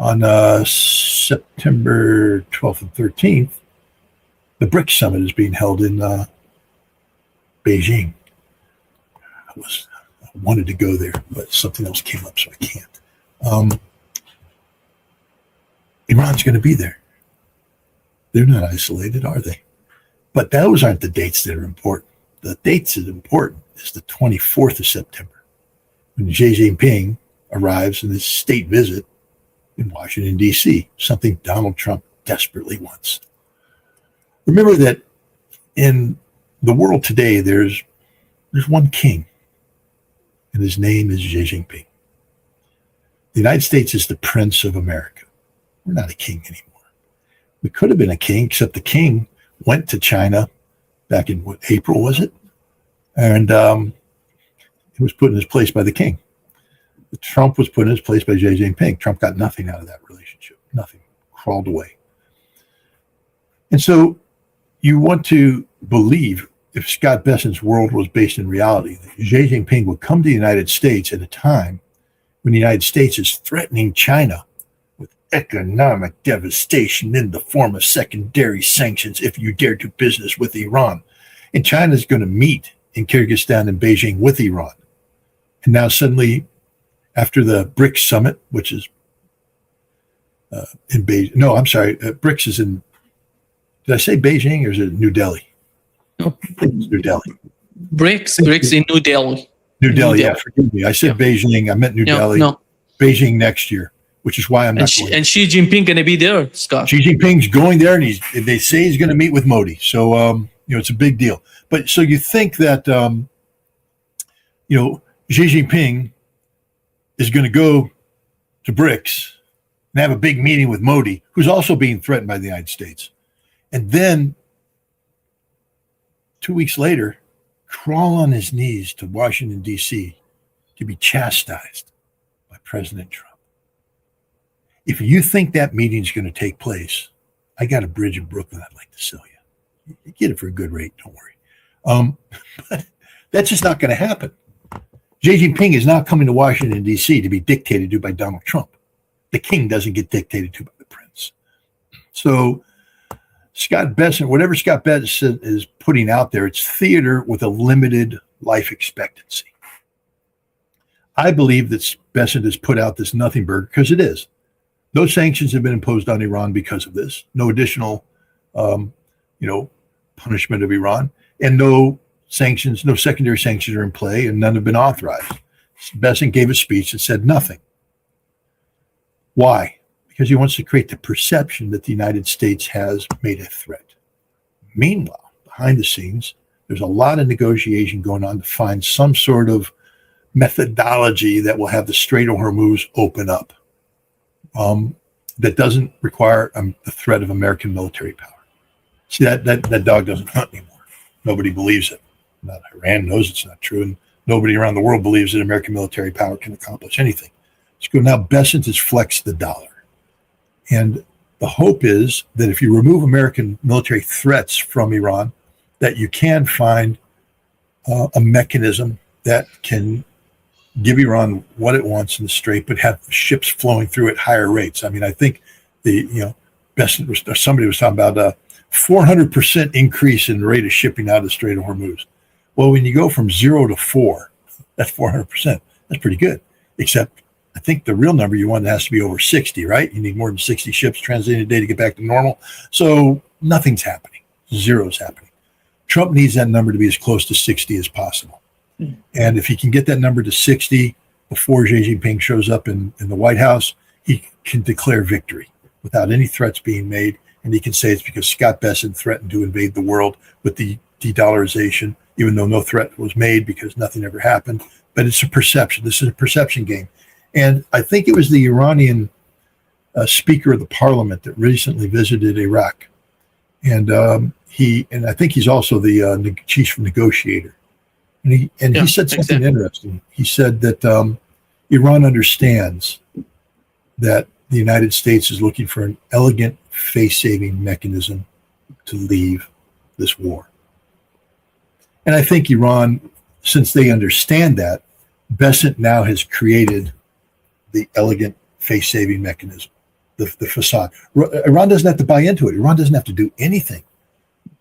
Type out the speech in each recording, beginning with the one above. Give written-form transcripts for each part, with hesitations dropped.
On September 12th and 13th, the BRICS summit is being held in Beijing. I wanted to go there, but something else came up, so I can't. Iran's going to be there. They're not isolated, are they? But those aren't the dates that are important. The dates that are important is the 24th of September, when Xi Jinping arrives in his state visit in Washington, D.C., something Donald Trump desperately wants. Remember that in the world today, there's one king, and his name is Xi Jinping. The United States is the Prince of America. We're not a king anymore. We could have been a king, except the king went to China back in April, was it? And he was put in his place by the king. Trump was put in his place by Xi Jinping. Trump got nothing out of that relationship. Nothing. Crawled away. And so you want to believe, if Scott Bessent's world was based in reality, that Xi Jinping would come to the United States at a time when the United States is threatening China with economic devastation in the form of secondary sanctions if you dare do business with Iran. And China is going to meet in Kyrgyzstan and Beijing with Iran. And now suddenly, after the BRICS summit, which is in Beijing, no, I'm sorry, BRICS is in, did I say Beijing or is it New Delhi? No. I think it's New Delhi. BRICS in New Delhi. New Delhi, yeah, forgive me. I said Beijing, I meant New Delhi. No. Beijing next year, which is why I'm not going. And Xi Jinping going to be there, Scott. Xi Jinping's going there, and they say he's going to meet with Modi. So, it's a big deal. But so you think that, Xi Jinping is going to go to BRICS and have a big meeting with Modi, who's also being threatened by the United States. And then 2 weeks later, crawl on his knees to Washington, D.C. to be chastised by President Trump. If you think that meeting is going to take place, I got a bridge in Brooklyn I'd like to sell you. You get it for a good rate, don't worry. But that's just not going to happen. Xi Jinping is not coming to Washington, D.C. to be dictated to by Donald Trump. The king doesn't get dictated to by the prince. So Scott Bessent, whatever Scott Bessent is putting out there, it's theater with a limited life expectancy. I believe that Bessent has put out this nothing burger because it is. No sanctions have been imposed on Iran because of this. No additional, punishment of Iran, and no sanctions, no secondary sanctions are in play, and none have been authorized. Bessent gave a speech that said nothing. Why? Because he wants to create the perception that the United States has made a threat. Meanwhile, behind the scenes, there's a lot of negotiation going on to find some sort of methodology that will have the Strait of Hormuz open up. That doesn't require the threat of American military power. See, that dog doesn't hunt anymore. Nobody believes it. Not Iran knows it's not true, and nobody around the world believes that American military power can accomplish anything. So now Bessent has flexed the dollar. And the hope is that if you remove American military threats from Iran, that you can find a mechanism that can give Iran what it wants in the Strait, but have ships flowing through at higher rates. I mean, I think Bessent somebody was talking about a 400% increase in the rate of shipping out of the Strait of Hormuz. Well, when you go from 0 to 4, that's 400%. That's pretty good. Except I think the real number you want has to be over 60, right? You need more than 60 ships transiting a day to get back to normal. So nothing's happening. Zero's happening. Trump needs that number to be as close to 60 as possible. And if he can get that number to 60 before Xi Jinping shows up in the White House, he can declare victory without any threats being made. And he can say it's because Scott Bessent threatened to invade the world with the de-dollarization, even though no threat was made because nothing ever happened. But it's a perception. This is a perception game. And I think it was the Iranian Speaker of the Parliament that recently visited Iraq. And I think he's also the chief negotiator. And he said something interesting. He said that Iran understands that the United States is looking for an elegant face-saving mechanism to leave this war. And I think Iran, since they understand that, Bessent now has created the elegant face-saving mechanism. the facade. Iran doesn't have to buy into it. Iran doesn't have to do anything.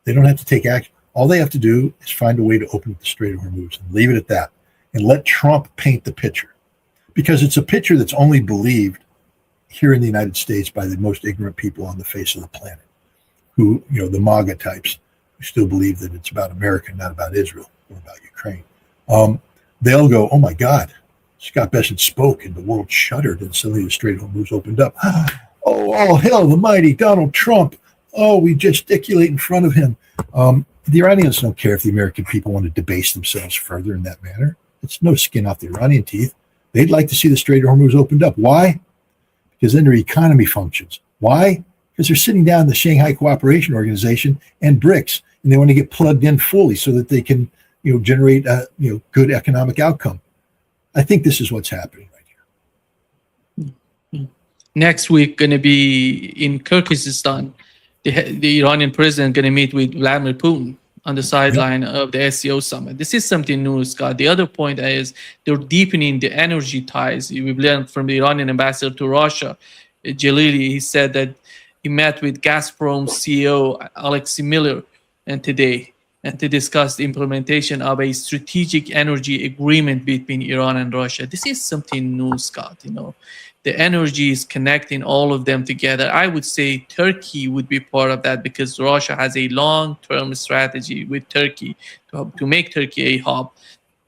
They don't have to take action. All they have to do is find a way to open up the Strait of Hormuz and leave it at that, and let Trump paint the picture, because it's a picture that's only believed here in the United States by the most ignorant people on the face of the planet, who, the MAGA types, who still believe that it's about America, not about Israel or about Ukraine. They'll go, oh my God, Scott Bessent spoke and the world shuddered, and suddenly the Strait of Hormuz opened up. Oh, all hell, the mighty Donald Trump. Oh, we gesticulate in front of him. The Iranians don't care if the American people want to debase themselves further in that manner. It's no skin off the Iranian teeth. They'd like to see the Strait of Hormuz opened up. Why? Because then their economy functions. Why? Because they're sitting down in the Shanghai Cooperation Organization and BRICS, and they want to get plugged in fully so that they can, generate a good economic outcome. I think this is what's happening right here. Next week, going to be in Kyrgyzstan. The Iranian president going to meet with Vladimir Putin on the sideline of the SCO summit. This is something new, Scott. The other point is they're deepening the energy ties. We've learned from the Iranian ambassador to Russia, Jalili. He said that he met with Gazprom CEO Alexei Miller today and to discuss the implementation of a strategic energy agreement between Iran and Russia. This is something new, Scott. The energy is connecting all of them together. I would say Turkey would be part of that, because Russia has a long-term strategy with Turkey to make Turkey a hub.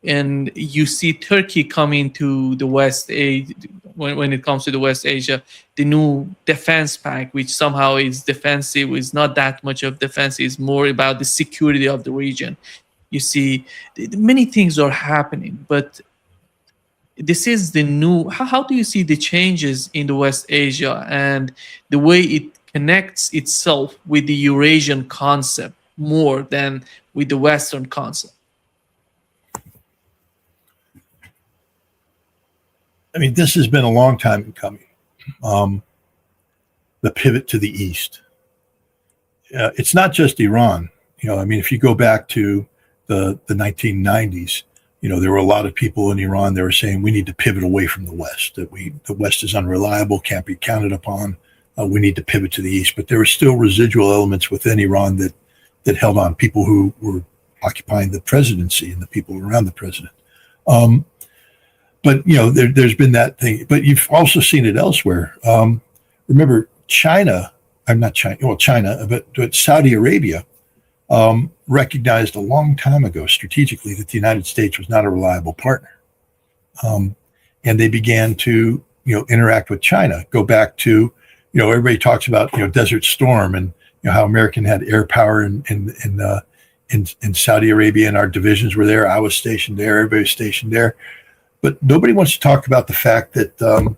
And you see Turkey coming to the West, when it comes to the West Asia, the new defense pact, which somehow is defensive, is not that much of defense, is more about the security of the region. You see, many things are happening, but this is the new. How do you see the changes in the West Asia and the way it connects itself with the Eurasian concept more than with the Western concept? I mean, this has been a long time in coming. The pivot to the East. It's not just Iran. If you go back to the 1990s, there were a lot of people in Iran that were saying we need to pivot away from the West, that the West is unreliable, can't be counted upon. We need to pivot to the East. But there were still residual elements within Iran that held on, people who were occupying the presidency and the people around the president. But there's been that thing. But you've also seen it elsewhere. Remember, China, but Saudi Arabia recognized a long time ago strategically that the United States was not a reliable partner. And they began to, interact with China. Go back to, everybody talks about, Desert Storm and how American had air power in Saudi Arabia, and our divisions were there. I was stationed there. Everybody was stationed there. But nobody wants to talk about the fact that the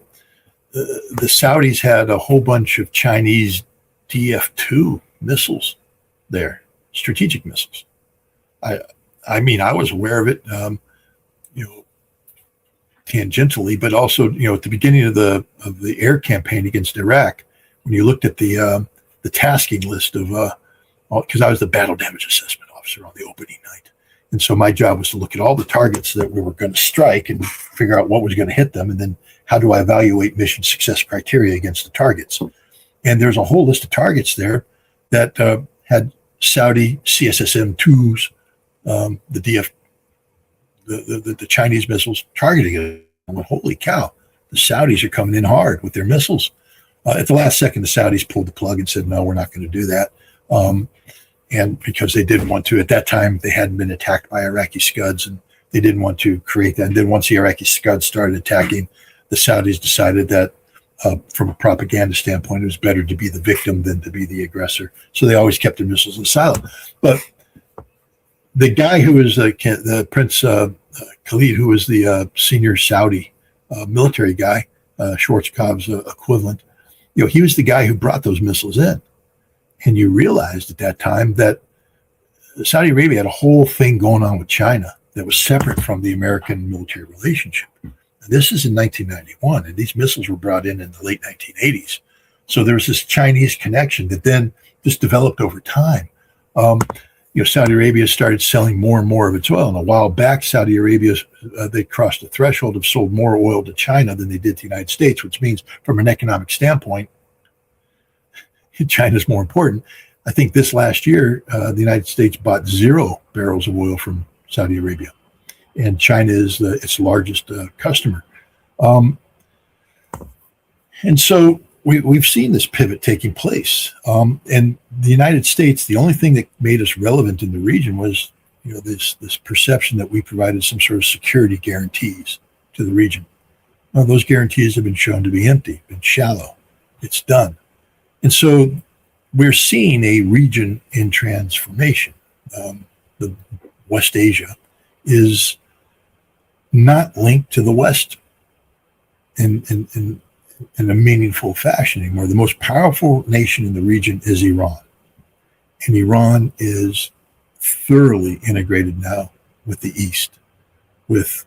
Saudis had a whole bunch of Chinese DF-2 missiles there, strategic missiles. I mean, I was aware of it, tangentially, but also, at the beginning of the air campaign against Iraq, when you looked at the tasking list of, because I was the battle damage assessment officer on the opening night. And so my job was to look at all the targets that we were going to strike and figure out what was going to hit them. And then how do I evaluate mission success criteria against the targets? And there's a whole list of targets there that had Saudi CSSM-2s, the Chinese missiles targeting it. I went, holy cow, the Saudis are coming in hard with their missiles. At the last second, the Saudis pulled the plug and said, no, we're not going to do that. And because they didn't want to, at that time, they hadn't been attacked by Iraqi Scuds, and they didn't want to create that. And then once the Iraqi Scuds started attacking, the Saudis decided that from a propaganda standpoint, it was better to be the victim than to be the aggressor. So they always kept their missiles in silent. But the guy who was the Prince Khalid, who was the senior Saudi military guy, Schwarzkopf's equivalent, he was the guy who brought those missiles in. And you realized at that time that Saudi Arabia had a whole thing going on with China that was separate from the American military relationship. And this is in 1991, and these missiles were brought in the late 1980s. So there was this Chinese connection that then just developed over time. Saudi Arabia started selling more and more of its oil. And a while back, Saudi Arabia, they crossed the threshold of sold more oil to China than they did to the United States, which means from an economic standpoint, China's more important. I think this last year, the United States bought 0 barrels of oil from Saudi Arabia, and China is its largest customer. And so we've seen this pivot taking place. And the United States, the only thing that made us relevant in the region was, this perception that we provided some sort of security guarantees to the region. Well, those guarantees have been shown to be empty, been shallow. It's done. And so we're seeing a region in transformation. The West Asia is not linked to the West in a meaningful fashion anymore. The most powerful nation in the region is Iran. And Iran is thoroughly integrated now with the East, with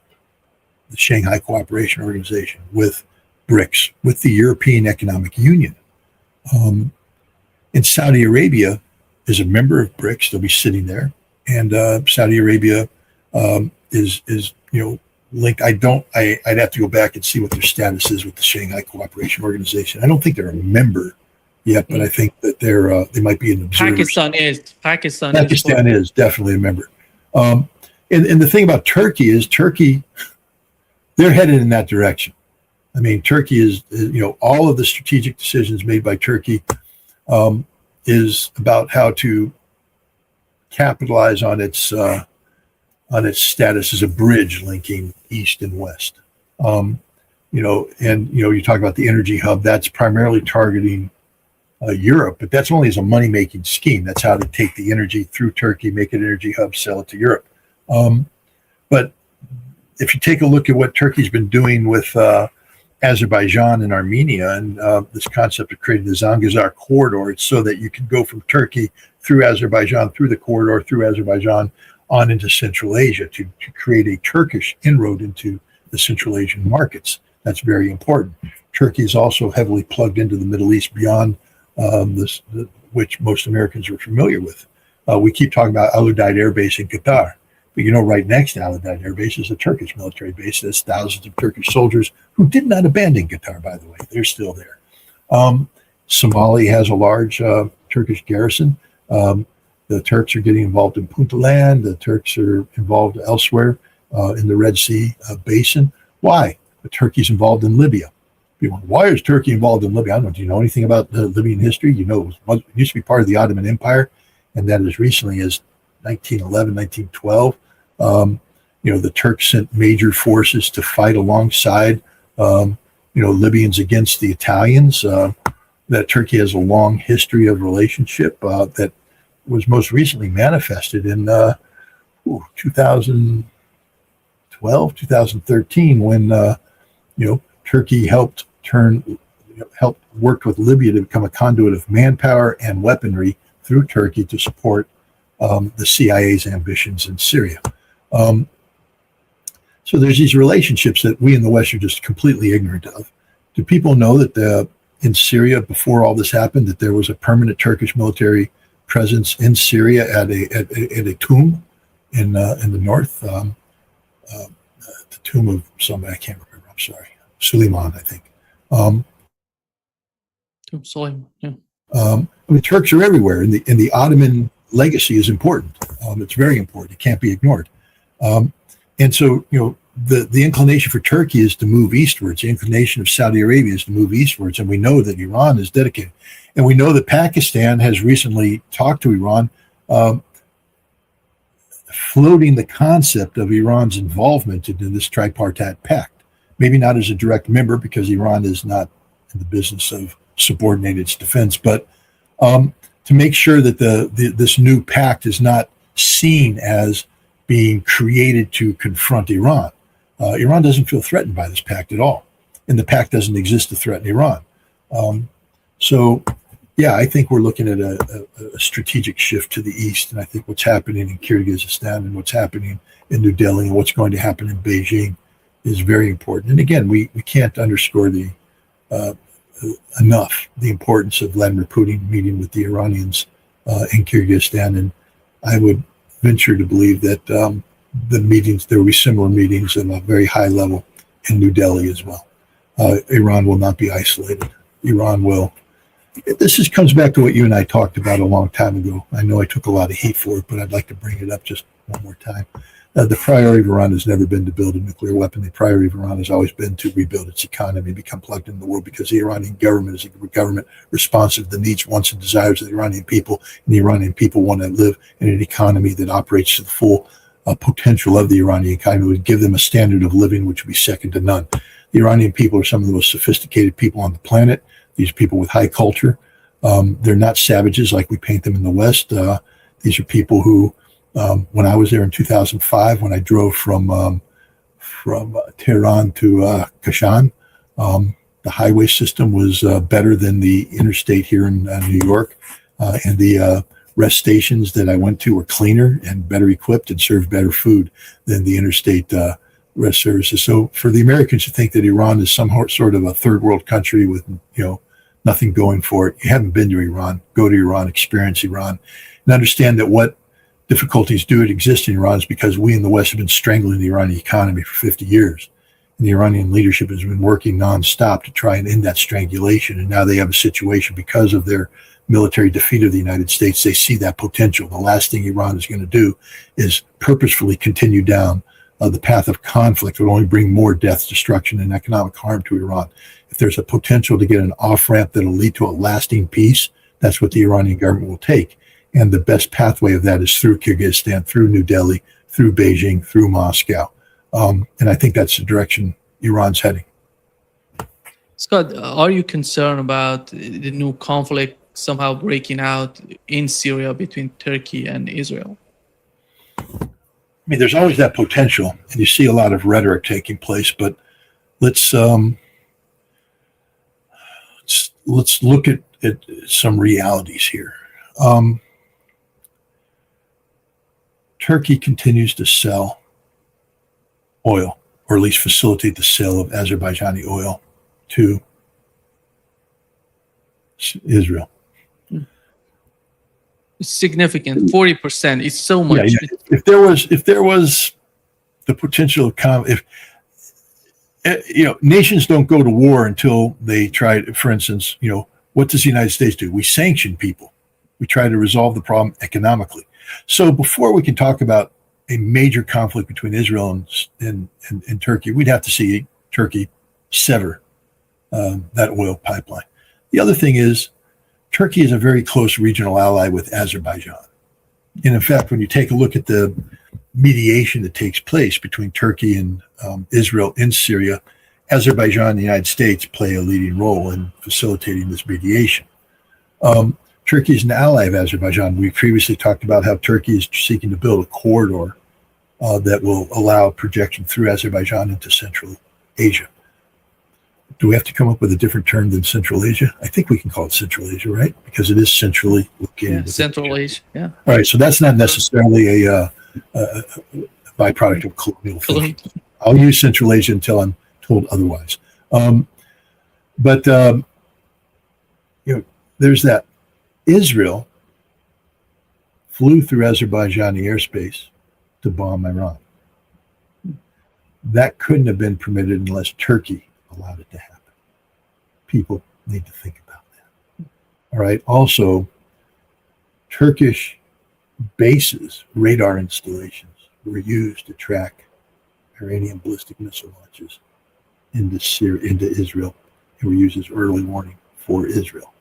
the Shanghai Cooperation Organization, with BRICS, with the European Economic Union. And Saudi Arabia is a member of BRICS. They'll be sitting there. And Saudi Arabia is linked. I'd have to go back and see what their status is with the Shanghai Cooperation Organization. I don't think they're a member yet, but I think that they might be an observer. Pakistan is definitely a member. And the thing about Turkey is they're headed in that direction. I mean, Turkey is, all of the strategic decisions made by Turkey is about how to capitalize on its status as a bridge linking East and West. You talk about the energy hub, that's primarily targeting Europe, but that's only as a money-making scheme. That's how to take the energy through Turkey, make it an energy hub, sell it to Europe. But if you take a look at what Turkey's been doing with Azerbaijan and Armenia, and this concept of creating the Zangezur corridor, it's so that you can go from Turkey through Azerbaijan, through the corridor, through Azerbaijan, on into Central Asia to create a Turkish inroad into the Central Asian markets. That's very important. Turkey is also heavily plugged into the Middle East beyond which most Americans are familiar with. We keep talking about Al Udeid Air Base in Qatar, but right next to Al Udeid Air Base is a Turkish military base. There's thousands of Turkish soldiers who did not abandon Qatar, by the way. They're still there. Somalia has a large Turkish garrison. The Turks are getting involved in Puntland. The Turks are involved elsewhere in the Red Sea basin. Why? Turkey's involved in Libya. People, why is Turkey involved in Libya? I don't know. Do you know anything about Libyan history? It used to be part of the Ottoman Empire, and then as recently as 1911, 1912, the Turks sent major forces to fight alongside, Libyans against the Italians. That Turkey has a long history of relationship that was most recently manifested in 2012, 2013, when Turkey helped work with Libya to become a conduit of manpower and weaponry through Turkey to support the CIA's ambitions in Syria. So there's these relationships that we in the West are just completely ignorant of. Do people know that in Syria, before all this happened, that there was a permanent Turkish military presence in Syria at a tomb in the north, the tomb of somebody I can't remember. I'm sorry, Suleiman, I think. Suleiman, yeah. Turks are everywhere, and the Ottoman legacy is important. It's very important. It can't be ignored. And so, the inclination for Turkey is to move eastwards. The inclination of Saudi Arabia is to move eastwards, and we know that Iran is dedicated. And we know that Pakistan has recently talked to Iran, floating the concept of Iran's involvement in this tripartite pact. Maybe not as a direct member, because Iran is not in the business of subordinating its defense, but to make sure that this new pact is not seen as being created to confront Iran. Iran doesn't feel threatened by this pact at all, and the pact doesn't exist to threaten Iran. I think we're looking at a strategic shift to the east, and I think what's happening in Kyrgyzstan and what's happening in New Delhi and what's going to happen in Beijing is very important. And again, we can't underscore enough the importance of Vladimir Putin meeting with the Iranians in Kyrgyzstan, and I would venture to believe that there will be similar meetings at a very high level in New Delhi as well. Iran will not be isolated. Iran will comes back to what you and I talked about a long time ago. I know I took a lot of heat for it, but I'd like to bring it up just one more time. The priority of Iran has never been to build a nuclear weapon. The priority of Iran has always been to rebuild its economy, become plugged into the world, because the Iranian government is a government responsive to the needs, wants, and desires of the Iranian people. And the Iranian people want to live in an economy that operates to the full potential of the Iranian economy, would give them a standard of living which would be second to none. The Iranian people are some of the most sophisticated people on the planet. These people with high culture. They're not savages like we paint them in the West. These are people who, when I was there in 2005, when I drove from Tehran to Kashan, the highway system was better than the interstate here in New York, and the rest stations that I went to were cleaner and better equipped and served better food than the interstate rest services. So for the Americans to think that Iran is some sort of a third world country with nothing going for it, you haven't been to Iran. Go to Iran, experience Iran, and understand that what difficulties do exist in Iran is because we in the West have been strangling the Iranian economy for 50 years. And the Iranian leadership has been working nonstop to try and end that strangulation. And now they have a situation because of their military defeat of the United States. They see that potential. The last thing Iran is going to do is purposefully continue down the path of conflict. It will only bring more death, destruction, and economic harm to Iran. If there's a potential to get an off-ramp that will lead to a lasting peace, that's what the Iranian government will take. And the best pathway of that is through Kyrgyzstan, through New Delhi, through Beijing, through Moscow. And I think that's the direction Iran's heading. Scott, are you concerned about the new conflict somehow breaking out in Syria between Turkey and Israel? I mean, there's always that potential, and you see a lot of rhetoric taking place. But let's look at some realities here. Turkey continues to sell oil, or at least facilitate the sale of Azerbaijani oil to Israel. Significant, 40%. It's so much. Yeah. If there was the potential of nations don't go to war until they try. For instance, what does the United States do? We sanction people. We try to resolve the problem economically. So before we can talk about a major conflict between Israel and Turkey, we'd have to see Turkey sever that oil pipeline. The other thing is, Turkey is a very close regional ally with Azerbaijan. And in fact, when you take a look at the mediation that takes place between Turkey and Israel in Syria, Azerbaijan and the United States play a leading role in facilitating this mediation. Turkey is an ally of Azerbaijan. We previously talked about how Turkey is seeking to build a corridor that will allow projection through Azerbaijan into Central Asia. Do we have to come up with a different term than Central Asia? I think we can call it Central Asia, right? Because it is centrally located. Yeah, Central Asia, yeah. All right, so that's not necessarily a byproduct of colonial thinking. I'll use Central Asia until I'm told otherwise. But there's that. Israel flew through Azerbaijani airspace to bomb Iran. That couldn't have been permitted unless Turkey allowed it to happen. People need to think about that. All right. Also, Turkish bases, radar installations, were used to track Iranian ballistic missile launches into Israel, and were used as early warning for Israel.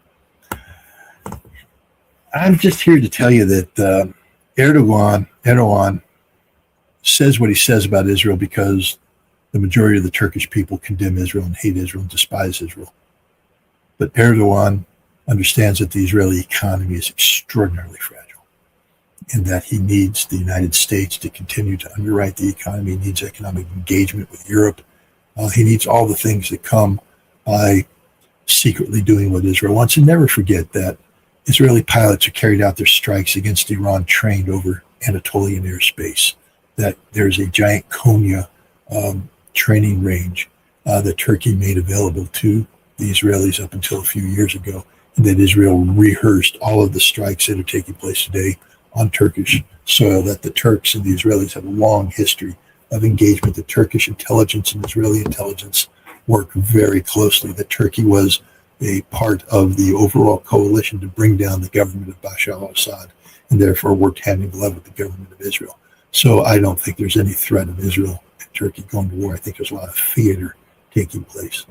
I'm just here to tell you that Erdogan says what he says about Israel because the majority of the Turkish people condemn Israel and hate Israel and despise Israel. But Erdogan understands that the Israeli economy is extraordinarily fragile and that he needs the United States to continue to underwrite the economy. He needs economic engagement with Europe. He needs all the things that come by secretly doing what Israel wants. And never forget that Israeli pilots who carried out their strikes against Iran trained over Anatolian airspace, that there's a giant Konya training range that Turkey made available to the Israelis up until a few years ago, and that Israel rehearsed all of the strikes that are taking place today on Turkish soil, that the Turks and the Israelis have a long history of engagement. The Turkish intelligence and Israeli intelligence work very closely, that Turkey was a part of the overall coalition to bring down the government of Bashar al-Assad, and therefore worked hand in glove with the government of Israel. So I don't think there's any threat of Israel and Turkey going to war. I think there's a lot of theater taking place.